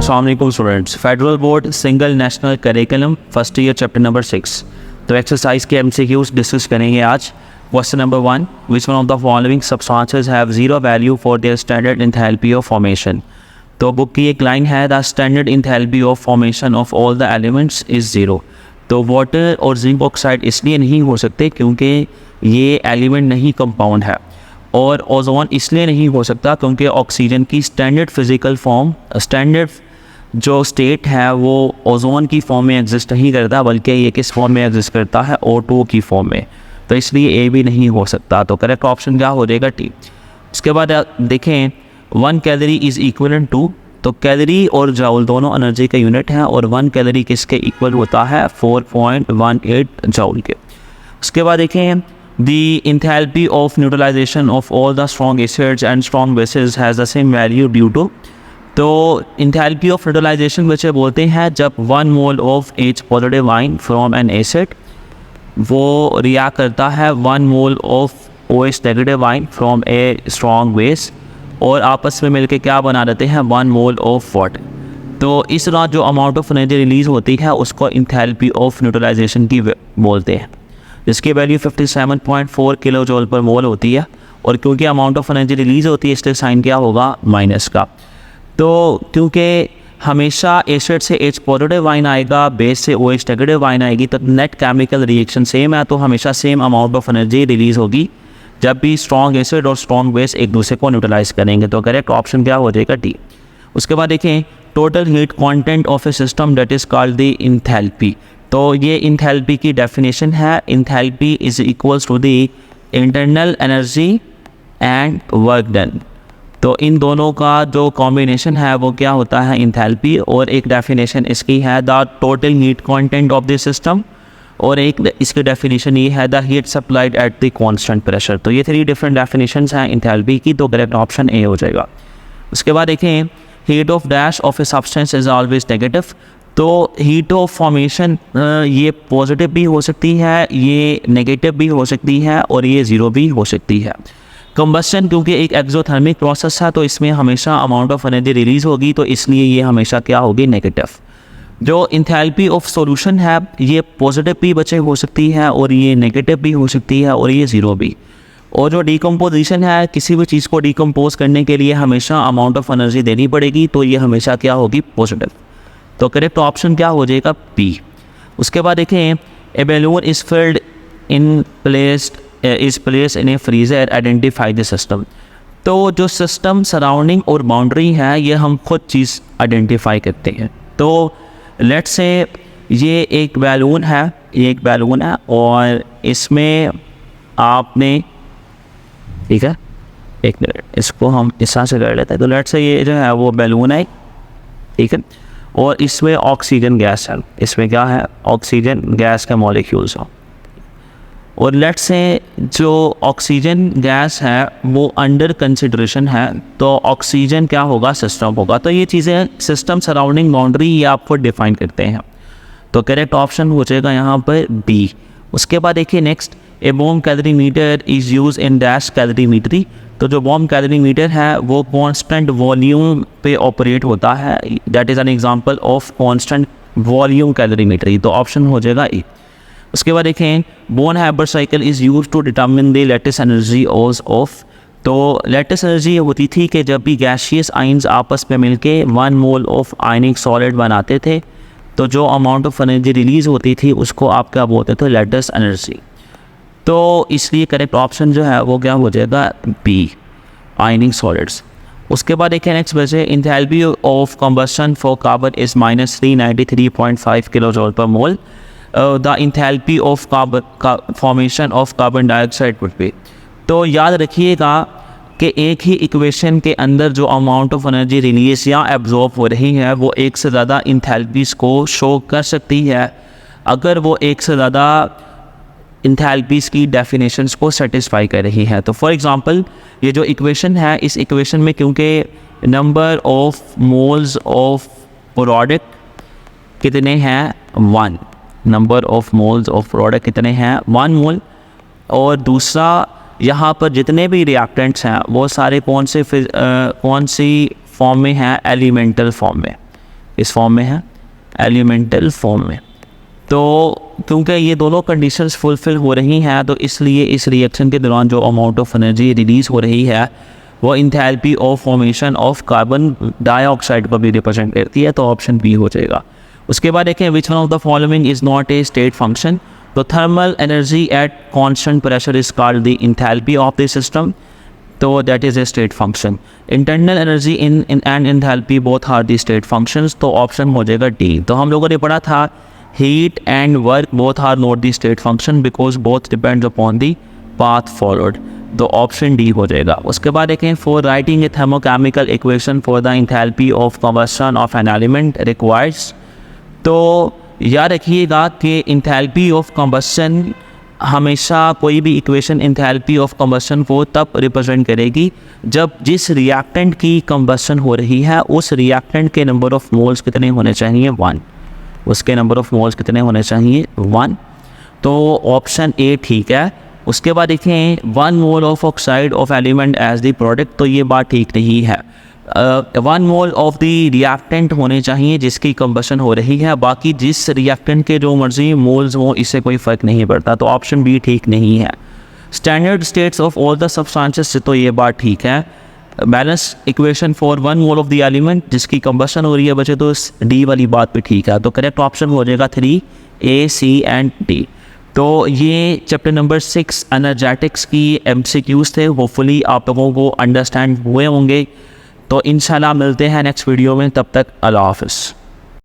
अस्सलाम वालेकुम students, federal board single national curriculum first year chapter number 6। तो exercise के MCQs डिस्कस करेंगे आज। Question number 1, which one of the following substances have zero value for their standard enthalpy of formation. तो book की एक line है, the standard enthalpy of formation of all the elements is zero. तो water और zinc oxide इसलिए नहीं हो सकते क्योंकि ये एलिमेंट नहीं कंपाउंड है, और ओजोन इसलिए नहीं हो सकता क्योंकि ऑक्सीजन की स्टैंडर्ड फिज़िकल फॉर्म, स्टैंडर्ड जो स्टेट है वो ओजोन की फॉर्म में एग्जिस्ट नहीं करता, बल्कि ये किस फॉर्म में एग्जिस्ट करता है, O2 की फॉर्म में। तो इसलिए ए भी नहीं हो सकता। तो करेक्ट ऑप्शन क्या हो जाएगा, टी। इसके बाद देखें 1 कैलोरी इज़ इक्वलेंट टू, तो कैलोरी और जाउल दोनों एनर्जी का यूनिट हैं, और 1 कैलोरी किसके इक्वल होता है, 4.18 जाउल के। उसके बाद देखें the enthalpy of neutralization of all the strong acids and strong bases has the same value due to। तो enthalpy of neutralization वैसे बोलते हैं जब 1 mole of H positive ion from an acid वो रिएक्ट करता है 1 mole of OH negative ion from a strong base, और आपस में मिलके क्या बना देते हैं, 1 mole of water। तो इस तरह जो अमाउंट ऑफ एनर्जी रिलीज़ होती है उसको enthalpy of neutralization की बोलते हैं, जिसकी वैल्यू 57.4 किलो जूल पर मोल होती है। और क्योंकि अमाउंट ऑफ एनर्जी रिलीज़ होती है इसलिए साइन क्या होगा, माइनस का। तो क्योंकि हमेशा एसिड से H पॉजिटिव आयन आएगा, बेस से OH नेगेटिव आयन आएगी, तो नेट केमिकल रिएक्शन सेम है, तो हमेशा same amount of energy release होगी जब भी स्ट्रॉन्ग एसिड और स्ट्रॉन्ग बेस एक दूसरे को न्यूट्रलाइज करेंगे। तो करेक्ट ऑप्शन क्या हो जाएगा, डी। उसके बाद देखें total heat content of a system that is called the enthalpy. तो ये इंथैल्पी की डेफिनेशन है, enthalpy is equals to the internal energy and work done. तो इन दोनों का जो कॉम्बिनेशन है वो क्या होता है, इंथैल्पी। और एक डेफिनेशन इसकी है the total heat content of the system, और एक इसकी डेफिनेशन ये है the heat supplied at the constant pressure. तो ये 3 डिफरेंट डेफिनेशंस हैं इंथैल्पी की, तो करेक्ट ऑप्शन ए हो जाएगा। उसके बाद देखें heat of dash of a substance is always negative. तो हीट ऑफ फॉर्मेशन ये पॉजिटिव भी हो सकती है, ये नेगेटिव भी हो सकती है, और ये ज़ीरो भी हो सकती है। कंबस्शन क्योंकि एक एक्सोथर्मिक प्रोसेस है तो इसमें हमेशा अमाउंट ऑफ एनर्जी रिलीज़ होगी, तो इसलिए ये हमेशा क्या होगी, नेगेटिव। जो इंथैल्पी ऑफ सॉल्यूशन है ये पॉजिटिव भी बचे हो सकती है, और ये नेगेटिव भी हो सकती है, और ये ज़ीरो भी। और जो डिकम्पोजिशन है, किसी भी चीज़ को डिकम्पोज करने के लिए हमेशा अमाउंट ऑफ एनर्जी देनी पड़ेगी, तो ये हमेशा क्या होगी, पॉजिटिव। तो करेक्ट ऑप्शन क्या हो जाएगा, बी। उसके बाद देखें a balloon is filled in place in a freezer, identify the system. तो जो सिस्टम सराउंडिंग और बाउंड्री है ये हम खुद चीज़ आइडेंटिफाई करते हैं। तो लेट्स से ये एक बैलून है, ये एक बैलून है, और इसमें आपने, ठीक है, एक मिनट, इसको हम इस तरह से कर लेते हैं। तो लेट्स से ये जो है वो बैलून है, ठीक है, और इसमें ऑक्सीजन गैस है, इसमें क्या है, ऑक्सीजन गैस का मॉलिक्यूल्स हो। और लेट्स से जो ऑक्सीजन गैस है वो अंडर कंसिडरेशन है, तो ऑक्सीजन क्या होगा, सिस्टम होगा। तो ये चीज़ें सिस्टम सराउंडिंग बाउंड्री ये आपको डिफाइन करते हैं। तो करेक्ट ऑप्शन हो जाएगा यहाँ पर बी। उसके बाद देखिए next, a bomb calorimeter is use in dash calorimetry. तो जो बॉम कैलोरीमीटर है वो कांस्टेंट वॉल्यूम पे ऑपरेट होता है, that is an example of constant volume calorimetry. तो ऑप्शन हो जाएगा ए। उसके बाद देखें Born Haber cycle is use to determine the lattice energy of. तो लेटेस्ट एनर्जी होती थी कि जब भी गैशियस आइंस आपस में मिलके 1 मोल ऑफ आयनिक सॉलिड बनाते थे, तो जो अमाउंट ऑफ एनर्जी रिलीज़ होती थी उसको आप क्या बोलते थे, लेटेस्ट एनर्जी। तो इसलिए करेक्ट ऑप्शन जो है वो क्या हो जाएगा, बी, आयनिक सॉलिड्स। उसके बाद देखें नेक्स्ट वजह, enthalpy of combustion for carbon is -393.5 kilo joule पर मोल। The enthalpy of carbon formation of carbon dioxide would be. तो याद रखिएगा कि एक ही इक्वेशन के अंदर जो अमाउंट ऑफ एनर्जी रिलीज या एब्जॉर्ब हो रही है वो एक से ज़्यादा इंथैल्पीज को शो कर सकती है, अगर वो एक से ज़्यादा इंथैल्पीज की डेफिनेशंस को सेटिस्फाई कर रही है। तो फॉर एग्जांपल ये जो इक्वेशन है, इस इक्वेशन में क्योंकि number of moles of product कितने हैं, 1, number of moles of product कितने हैं, 1 मोल, और दूसरा यहाँ पर जितने भी रिएक्टेंट्स हैं वो सारे कौन सी फॉर्म में हैं, एलिमेंटल फॉर्म में। इस फॉर्म में है, एलिमेंटल फॉर्म में। तो क्योंकि ये दोनों कंडीशंस फुलफ़िल हो रही हैं तो इसलिए इस रिएक्शन के दौरान जो अमाउंट ऑफ एनर्जी रिलीज़ हो रही है वो enthalpy of formation of carbon dioxide को भी रिप्रेजेंट करती है, तो ऑप्शन बी हो जाएगा। उसके बाद देखें which one of the following is not a state function. तो thermal energy at constant pressure is called the enthalpy of the system, तो that is a state function. Internal energy in and enthalpy both are the state functions, तो option हो जाएगा D. तो हम लोगों ने पढ़ा था heat and work both are not the state function because both depends upon the path followed, तो ऑप्शन डी हो जाएगा। उसके बाद देखें for writing a thermochemical equation for the enthalpy of combustion of an element requires, तो याद रखिएगा कि इंथैल्पी ऑफ कंबशन हमेशा कोई भी इक्वेशन इंथैल्पी ऑफ कंबशन को तब रिप्रेजेंट करेगी जब जिस रिएक्टेंट की कंबशन हो रही है उस रिएक्टेंट के नंबर ऑफ मोल्स कितने होने चाहिए, 1। उसके नंबर ऑफ मोल्स कितने होने चाहिए, 1। तो ऑप्शन ए ठीक है। उसके बाद देखें 1 mole of oxide of element as the product, तो ये बात ठीक नहीं है। 1 मोल ऑफ द रिएक्टेंट होने चाहिए जिसकी कंबशन हो रही है, बाकी जिस रिएक्टेंट के जो मर्जी मोल्स हो इससे कोई फ़र्क नहीं पड़ता, तो ऑप्शन बी ठीक नहीं है। Standard states of all the substances से, तो ये बात ठीक है। Balance equation for 1 mole of the element जिसकी कंबशन हो रही है बचे, तो डी वाली बात भी ठीक है, तो करेक्ट ऑप्शन हो जाएगा 3 A, C एंड D। तो ये चैप्टर नंबर 6 एनर्जेटिक्स की MCQs थे, होपफुली आप लोगों को अंडरस्टैंड हुए होंगे। तो इंशाल्लाह मिलते हैं नेक्स्ट वीडियो में, तब तक अल्लाह हाफ़िज़।